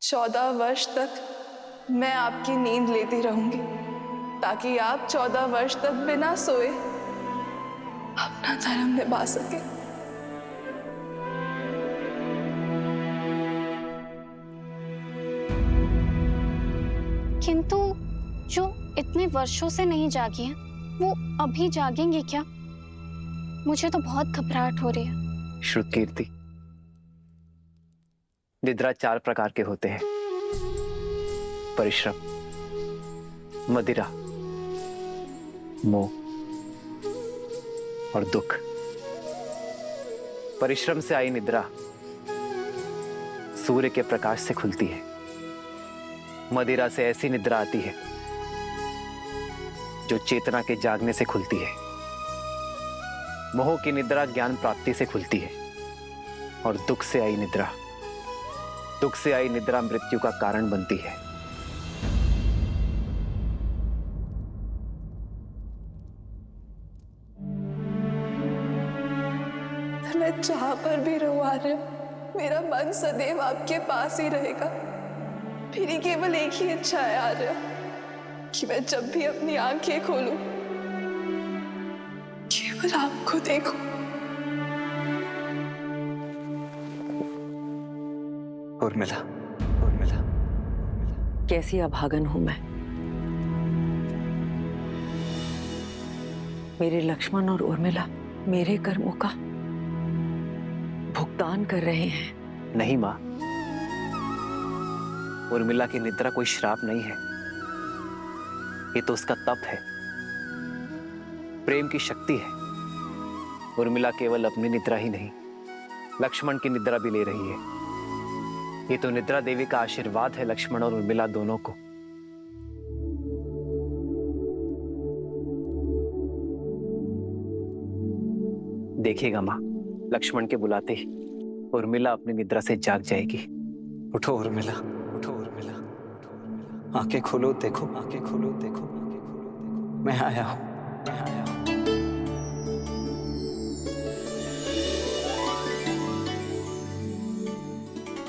14 वर्ष तक मैं आपकी नींद लेती रहूंगी ताकि आप 14 वर्ष तक बिना सोए अपना धर्म निभा सके। किंतु जो इतने वर्षों से नहीं जागी हैं, वो अभी जागेंगे क्या? मुझे तो बहुत घबराहट हो रही है। श्रुतकीर्ति, निद्रा 4 प्रकार के होते हैं। परिश्रम, मदिरा, मोह और दुख। परिश्रम से आई निद्रा सूर्य के प्रकाश से खुलती है। मदिरा से ऐसी निद्रा आती है जो चेतना के जागने से खुलती है। मोह की निद्रा ज्ञान प्राप्ति से खुलती है। और दुख से आई निद्रा मृत्यु का कारण बनती है। मैं जहां पर भी रहूं आर्य, मेरा मन सदैव आपके पास ही रहेगा। मेरी केवल एक ही इच्छा है आर्य, कि मैं जब भी अपनी आंखें खोलूं केवल आपको देखूं। उर्मिला, कैसी अभागन हूं मैं। मेरे लक्ष्मण और उर्मिला मेरे कर्मों का भुगतान कर रहे हैं। नहीं मां, उर्मिला की निद्रा कोई श्राप नहीं है। ये तो उसका तप है, प्रेम की शक्ति है। उर्मिला केवल अपनी निद्रा ही नहीं, लक्ष्मण की निद्रा भी ले रही है। ये तो निद्रा देवी का आशीर्वाद है लक्ष्मण और उर्मिला दोनों को। देखिएगा मां, लक्ष्मण के बुलाते ही उर्मिला अपनी निद्रा से जाग जाएगी। उठो उर्मिला, आंखें खोलो, देखो, मैं आया हूं।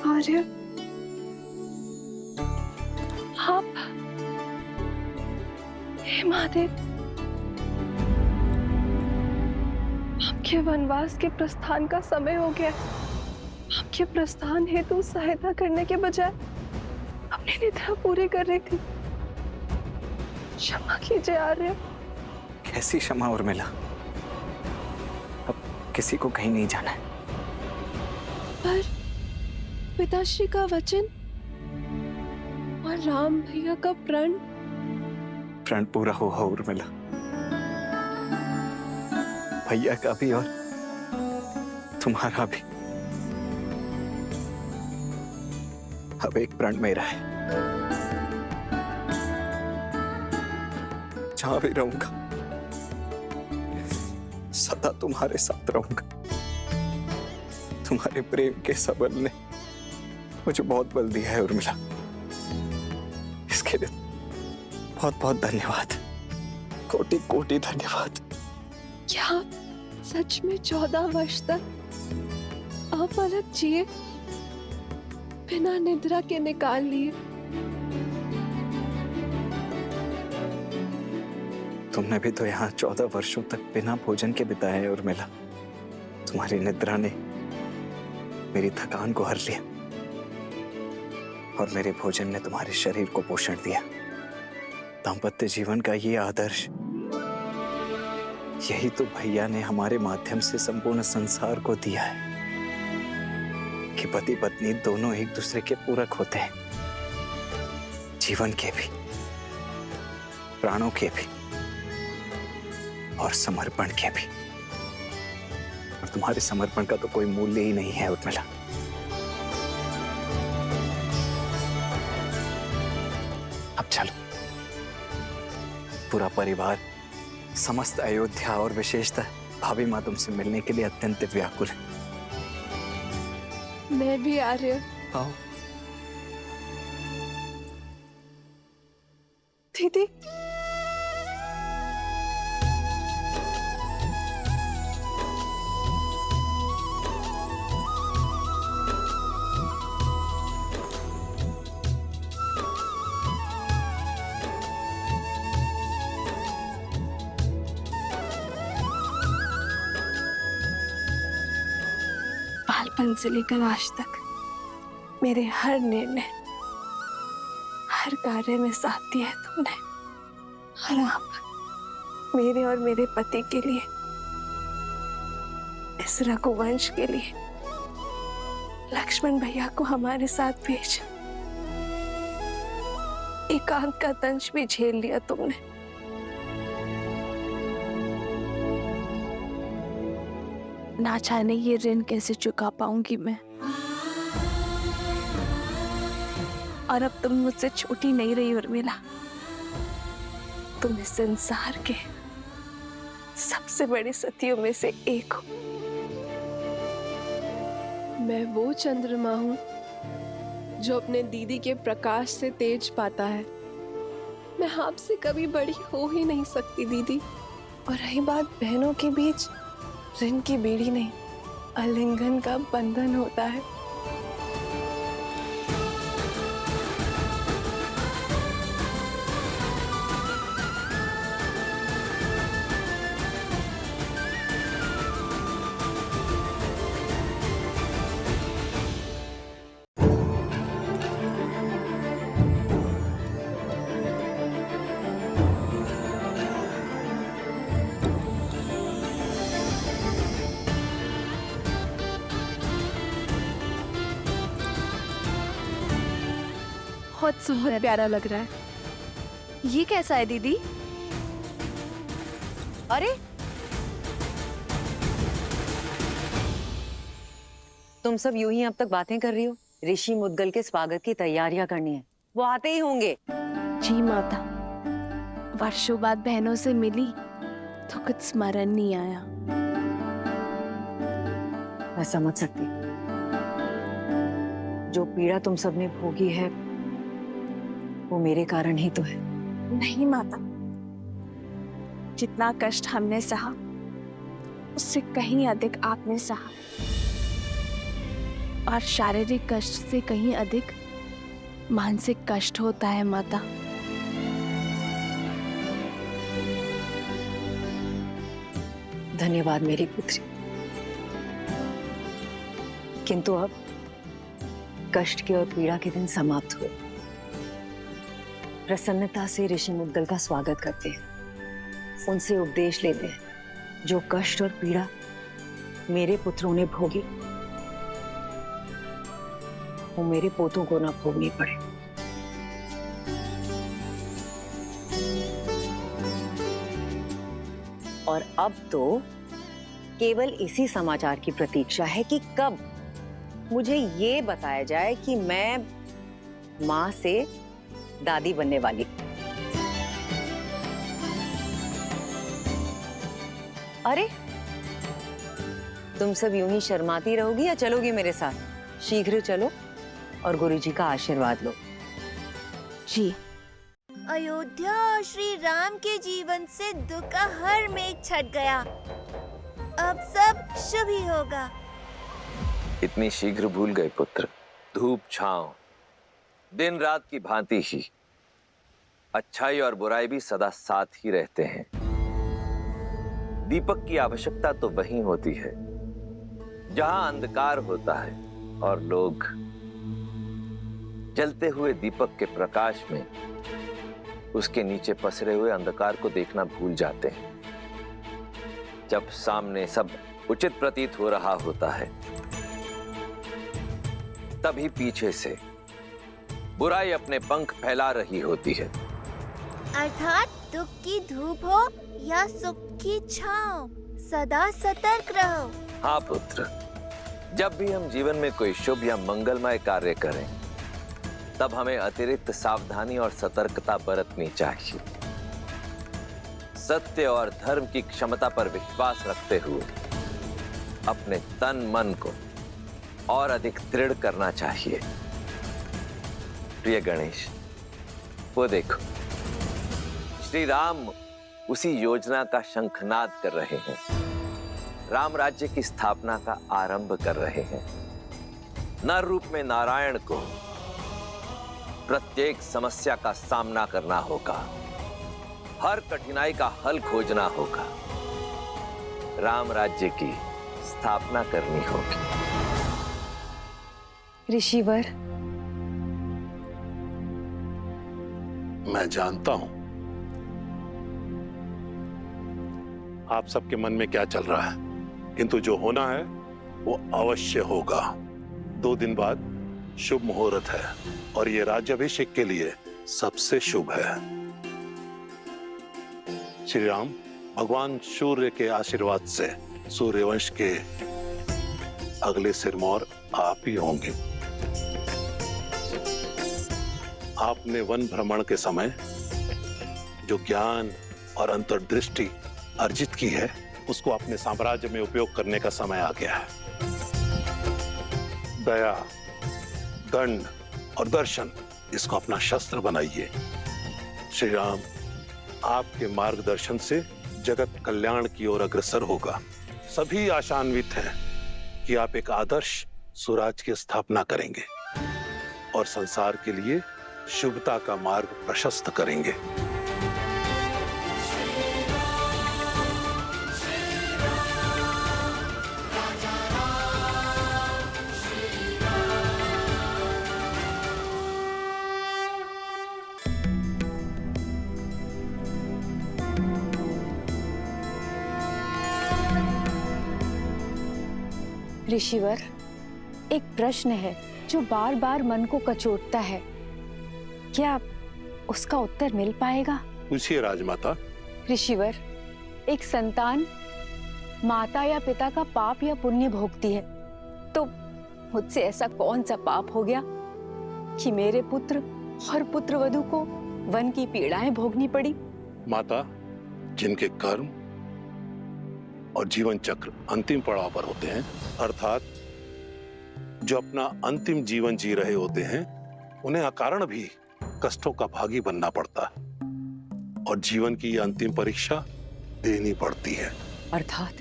आर्य, आप, हे महादेव, आपके वनवास के प्रस्थान का समय हो गया। आपके प्रस्थान हेतु सहायता करने के बजाय अपनी निद्रा पूरी कर रही थी। क्षमा कीजिए आर्य। कैसी क्षमा उर्मिला, अब किसी को कहीं नहीं जाना है। पर पिताश्री का वचन और राम भैया का प्रण पूरा हुआ उर्मिला, भैया का भी और तुम्हारा भी। अब एक प्रण मेरा है, जहां भी रहूंगा सदा तुम्हारे साथ रहूंगा। तुम्हारे प्रेम के सबल ने मुझे बहुत बल दिया है उर्मिला, इसके लिए बहुत बहुत धन्यवाद, कोटि कोटि धन्यवाद। क्या आप सच में 14 वर्ष तक अपलक जिए बिना निद्रा के निकाल लिए? तुमने भी तो यहाँ 14 वर्षों तक बिना भोजन के बिताए हैं उर्मिला। तुम्हारी निद्रा ने मेरी थकान को हर लिया और मेरे भोजन ने तुम्हारे शरीर को पोषण दिया। दाम्पत्य जीवन का ये आदर्श, यही तो भैया ने हमारे माध्यम से संपूर्ण संसार को दिया है कि पति पत्नी दोनों एक दूसरे के पूरक होते हैं, जीवन के भी, प्राणों के भी और समर्पण के भी। और तुम्हारे समर्पण का तो कोई मूल्य ही नहीं है उर्मिला। अब चलो, पूरा परिवार, समस्त अयोध्या और विशेषतः भाभी माँ तुमसे मिलने के लिए अत्यंत व्याकुल है। मैं भी आर्य। आओ। दीदी, बचपन से लेकर आज तक मेरे हर निर्णय, हर कार्य में साथ दिया है तुमने। और आप मेरे और मेरे पति के लिए, इस रघुवंश के लिए लक्ष्मण भैया को हमारे साथ भेजा। एकांत का दंश भी झेल लिया तुमने। ना जाने ये ऋण कैसे चुका पाऊंगी मैं। और अब तुम मुझसे छोटी नहीं रही उर्मिला, तुम इस संसार के सबसे बड़ी सतियों में से एक हो। मैं वो चंद्रमा हूं जो अपने दीदी के प्रकाश से तेज पाता है। मैं आपसे कभी बड़ी हो ही नहीं सकती दीदी। और रही बात बहनों के बीच, ऋण की बेड़ी नहीं, आलिंगन का बंधन होता है। बहुत प्यारा लग रहा है। ये कैसा है दीदी? अरे तुम सब यूं ही अब तक बातें कर रही हो। ऋषि मुद्गल के स्वागत की तैयारियां करनी है, वो आते ही होंगे। जी माता, वर्षों बाद बहनों से मिली तो कुछ स्मरण नहीं आया। मैं समझ सकती, जो पीड़ा तुम सबने भोगी है वो मेरे कारण ही तो है। नहीं माता, जितना कष्ट हमने सहा उससे कहीं अधिक आपने सहा, और शारीरिक कष्ट से कहीं अधिक मानसिक कष्ट होता है माता। धन्यवाद मेरी पुत्री, किंतु अब कष्ट के और पीड़ा के दिन समाप्त हुए। प्रसन्नता से ऋषि मुद्गल का स्वागत करते हैं, उनसे उपदेश लेते हैं। जो कष्ट और पीड़ा मेरे पुत्रों ने भोगी, वो मेरे पोतों को ना भोगनी पड़े। और अब तो केवल इसी समाचार की प्रतीक्षा है कि कब मुझे ये बताया जाए कि मैं मां से दादी बनने वाली। अरे तुम सब यूं ही शर्माती रहोगी या चलोगी मेरे साथ? शीघ्र चलो और गुरुजी का आशीर्वाद लो। जी। अयोध्या और श्री राम के जीवन से दुख का हर मेघ छट गया। अब सब शुभ ही होगा। इतनी शीघ्र भूल गए पुत्र? धूप छांव दिन रात की भांति ही, अच्छाई और बुराई भी सदा साथ ही रहते हैं। दीपक की आवश्यकता तो वहीं होती है जहां अंधकार होता है और लोग जलते हुए दीपक के प्रकाश में उसके नीचे पसरे हुए अंधकार को देखना भूल जाते हैं। जब सामने सब उचित प्रतीत हो रहा होता है, तभी पीछे से बुराई अपने पंख फैला रही होती है। अर्थात दुख की धूप हो या सुख की छांव, सदा सतर्क रहो। हाँ पुत्र, जब भी हम जीवन में कोई शुभ या मंगलमय कार्य करें, तब हमें अतिरिक्त सावधानी और सतर्कता बरतनी चाहिए। सत्य और धर्म की क्षमता पर विश्वास रखते हुए अपने तन मन को और अधिक दृढ़ करना चाहिए। प्रिय गणेश, वो देखो, श्री राम उसी योजना का शंखनाद कर रहे हैं। राम राज्य की स्थापना का आरंभ कर रहे हैं। नर रूप में नारायण को प्रत्येक समस्या का सामना करना होगा, हर कठिनाई का हल खोजना होगा, राम राज्य की स्थापना करनी होगी। ऋषिवर, मैं जानता हूं आप सबके मन में क्या चल रहा है, किंतु जो होना है वो अवश्य होगा। 2 दिन बाद शुभ मुहूर्त है और ये राज्याभिषेक के लिए सबसे शुभ है। श्री राम भगवान सूर्य के आशीर्वाद से सूर्यवंश के अगले सिरमौर आप ही होंगे। आपने वन भ्रमण के समय जो ज्ञान और अंतर्दृष्टि अर्जित की है, उसको अपने साम्राज्य में उपयोग करने का समय आ गया है। दया, दंड और दर्शन, इसको अपना शस्त्र बनाइए। श्री राम आपके मार्गदर्शन से जगत कल्याण की ओर अग्रसर होगा। सभी आशान्वित हैं कि आप एक आदर्श स्वराज की स्थापना करेंगे और संसार के लिए शुभता का मार्ग प्रशस्त करेंगे। ऋषिवर, एक प्रश्न है जो बार बार मन को कचोटता है। क्या उसका उत्तर मिल पाएगा? पूछिए राजमाता। ऋषिवर, एक संतान माता या पिता का पाप या पुण्य भोगती है, तो मुझसे ऐसा कौन सा पाप हो गया कि मेरे पुत्र और पुत्रवधू को वन की पीड़ाएं भोगनी पड़ी? माता, जिनके कर्म और जीवन चक्र अंतिम पड़ाव पर होते हैं, अर्थात जो अपना अंतिम जीवन जी रहे होते हैं, उन्हें अकारण भी कष्टों का भागी बनना पड़ता है और जीवन की यह अंतिम परीक्षा देनी पड़ती है। अर्थात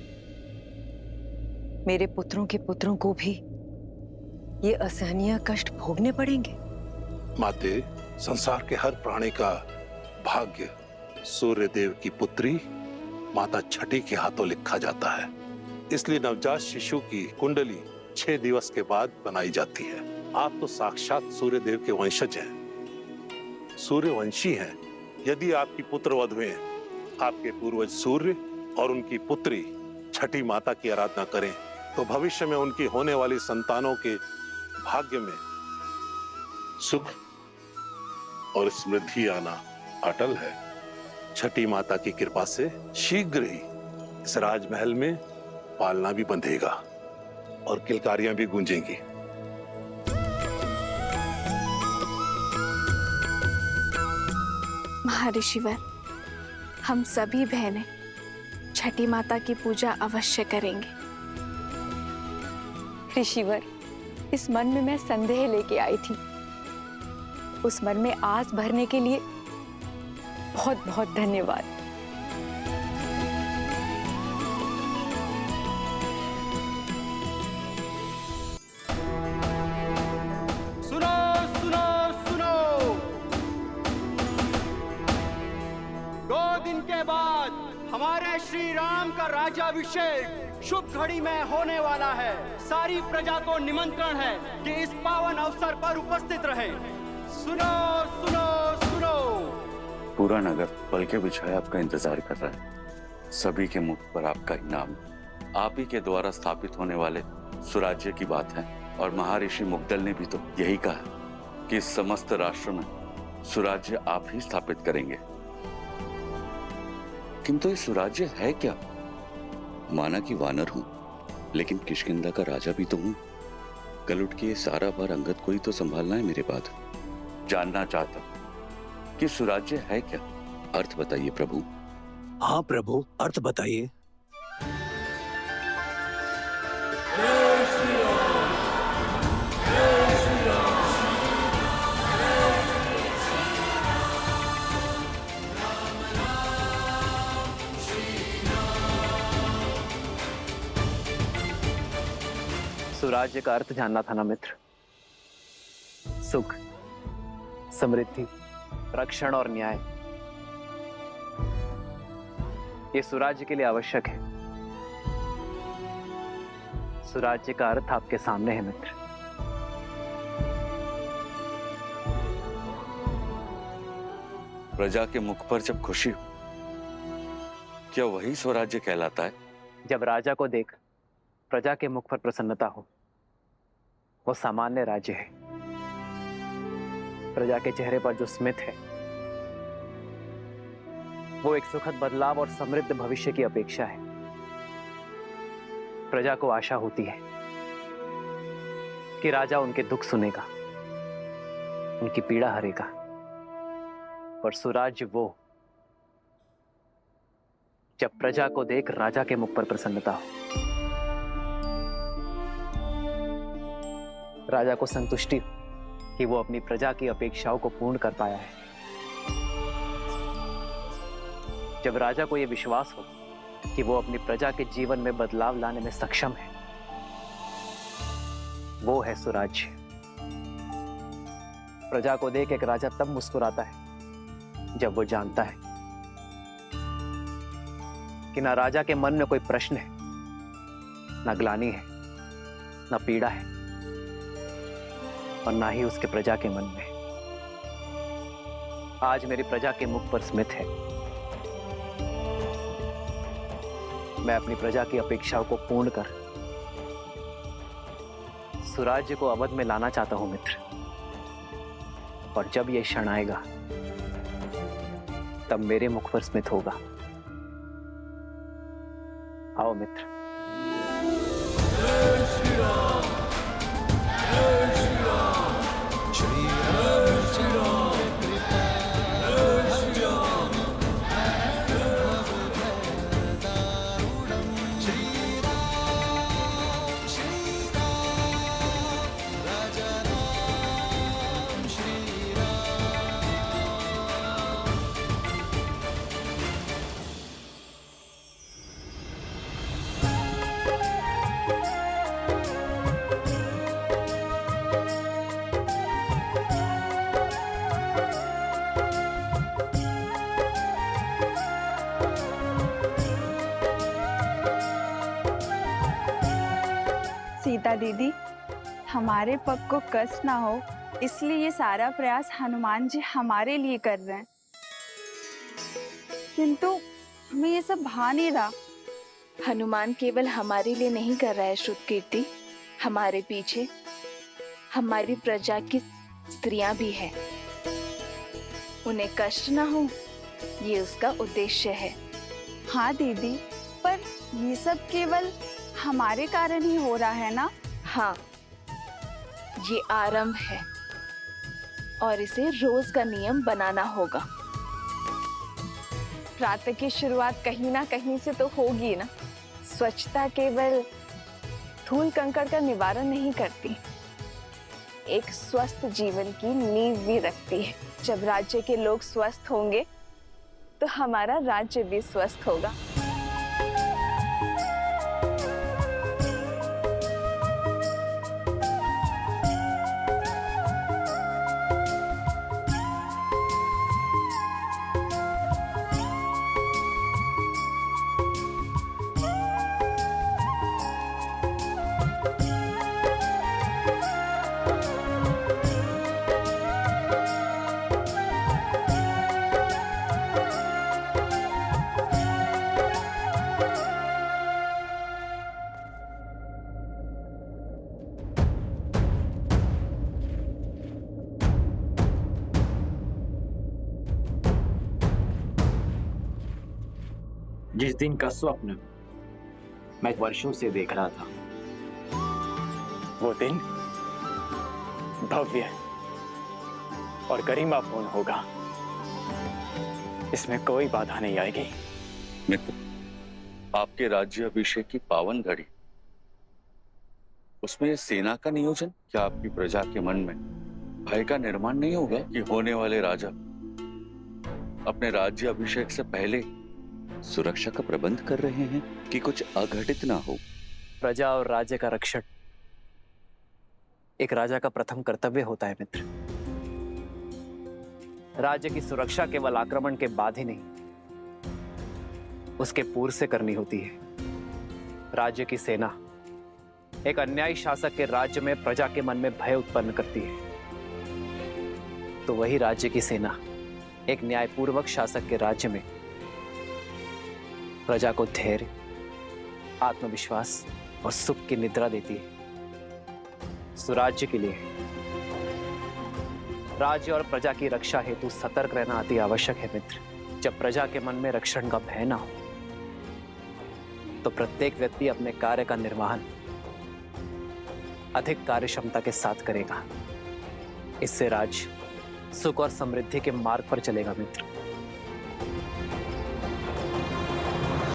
मेरे पुत्रों के पुत्रों को भी ये असहनीय कष्ट भोगने पड़ेंगे। माते, संसार के हर प्राणी का भाग्य सूर्य देव की पुत्री माता छठी के हाथों लिखा जाता है। इसलिए नवजात शिशु की कुंडली 6 दिवस के बाद बनाई जाती है। आप तो साक्षात सूर्य देव के वंशज हैं, सूर्यवंशी हैं। यदि आपकी पुत्र वधुएं आपके पूर्वज सूर्य और उनकी पुत्री छठी माता की आराधना करें, तो भविष्य में उनकी होने वाली संतानों के भाग्य में सुख और समृद्धि आना अटल है। छठी माता की कृपा से शीघ्र ही इस राजमहल में पालना भी बंधेगा और किलकारियां भी गूंजेंगी। महर्षिवर, हम सभी बहनें छठी माता की पूजा अवश्य करेंगे। ऋषिवर, इस मन में मैं संदेह लेके आई थी, उस मन में आस भरने के लिए बहुत बहुत धन्यवाद। सुनो सुनो सुनो, 2 दिन के बाद हमारे श्री राम का राज्याभिषेक शुभ घड़ी में होने वाला है। सारी प्रजा को निमंत्रण है कि इस पावन अवसर पर उपस्थित रहें। सुनो सुनो सुनो। पूरा नगर पलके बिछाए आपका इंतजार कर रहा है। सभी के मुख पर आपका इनाम, आप ही के द्वारा स्थापित होने वाले सुराज्य की बात है। और महर्षि मुग्दल ने भी तो यही कहा कि इस समस्त राष्ट्र में सुराज्य आप ही स्थापित करेंगे। किंतु ये सुराज्य है क्या? माना कि वानर हूं, लेकिन किष्किंधा का राजा भी तो हूं। कल उठ के ये सारा भार अंगद को ही तो संभालना है मेरे बाद। जानना चाहता कि सुराज्य है क्या? अर्थ बताइए प्रभु। हाँ प्रभु, अर्थ बताइए। सुराज्य का अर्थ जानना था ना मित्र। सुख, समृद्धि, रक्षण और न्याय, ये सुराज्य के लिए आवश्यक है। सुराज्य का अर्थ आपके सामने है मित्र। प्रजा के मुख पर जब खुशी हो, क्या वही स्वराज्य कहलाता है? जब राजा को देख प्रजा के मुख पर प्रसन्नता हो, वो सामान्य राज्य है। प्रजा के चेहरे पर जो स्मित है, वो एक सुखद बदलाव और समृद्ध भविष्य की अपेक्षा है। प्रजा को आशा होती है कि राजा उनके दुख सुनेगा, उनकी पीड़ा हरेगा। पर सुराज्य वो जब प्रजा को देख राजा के मुख पर प्रसन्नता हो, राजा को संतुष्टि हो कि वो अपनी प्रजा की अपेक्षाओं को पूर्ण कर पाया है। जब राजा को यह विश्वास हो कि वो अपनी प्रजा के जीवन में बदलाव लाने में सक्षम है, वो है सुराज्य। प्रजा को देख एक राजा तब मुस्कुराता है जब वो जानता है कि ना राजा के मन में कोई प्रश्न है, ना ग्लानि है, ना पीड़ा है, और ना ही उसके प्रजा के मन में। आज मेरी प्रजा के मुख पर स्मित है। मैं अपनी प्रजा की अपेक्षाओं को पूर्ण कर सुराज्य को अवध में लाना चाहता हूं मित्र। और जब यह क्षण आएगा, तब मेरे मुख पर स्मित होगा। आओ मित्र। सीता दीदी, हमारे पग को कष्ट ना हो, इसलिए ये सारा प्रयास हनुमान जी हमारे लिए कर रहे हैं। किंतु हमें ये सब भा नहीं रहा। हनुमान केवल हमारे लिए नहीं कर रहा है श्रुतकीर्ति, हमारे पीछे हमारी प्रजा की स्त्रियां भी हैं। उन्हें कष्ट ना हो, ये उसका उद्देश्य है। हाँ दीदी, पर ये सब केवल हमारे कारण ही हो रहा है ना? हाँ, ये आरंभ है और इसे रोज का नियम बनाना होगा। प्रातः की शुरुआत कहीं ना कहीं से तो होगी ना। स्वच्छता केवल धूल कंकड़ का निवारण नहीं करती, एक स्वस्थ जीवन की नींव भी रखती है। जब राज्य के लोग स्वस्थ होंगे तो हमारा राज्य भी स्वस्थ होगा। जिस दिन का स्वप्न मैं वर्षों से देख रहा था, वो दिन भव्य और गरिमापूर्ण होगा। इसमें कोई बाधा नहीं आएगी। मित्र, आपके राज्य अभिषेक की पावन घड़ी, उसमें सेना का नियोजन, क्या आपकी प्रजा के मन में भय का निर्माण नहीं होगा कि होने वाले राजा अपने राज्य अभिषेक से पहले सुरक्षा का प्रबंध कर रहे हैं कि कुछ अघटित ना हो? प्रजा और राज्य का रक्षण एक राजा का प्रथम कर्तव्य होता है मित्र। राज्य की सुरक्षा केवल आक्रमण के बाद ही नहीं, उसके पूर्व से करनी होती है। राज्य की सेना एक अन्यायी शासक के राज्य में प्रजा के मन में भय उत्पन्न करती है, तो वही राज्य की सेना एक न्यायपूर्वक शासक के राज्य में प्रजा को धैर्य, आत्मविश्वास और सुख की निद्रा देती है। सुराज्य के लिए राज्य और प्रजा की रक्षा हेतु सतर्क रहना अति आवश्यक है मित्र। जब प्रजा के मन में रक्षण का भय ना हो तो प्रत्येक व्यक्ति अपने कार्य का निर्वहन अधिक कार्यक्षमता के साथ करेगा। इससे राज्य सुख और समृद्धि के मार्ग पर चलेगा मित्र।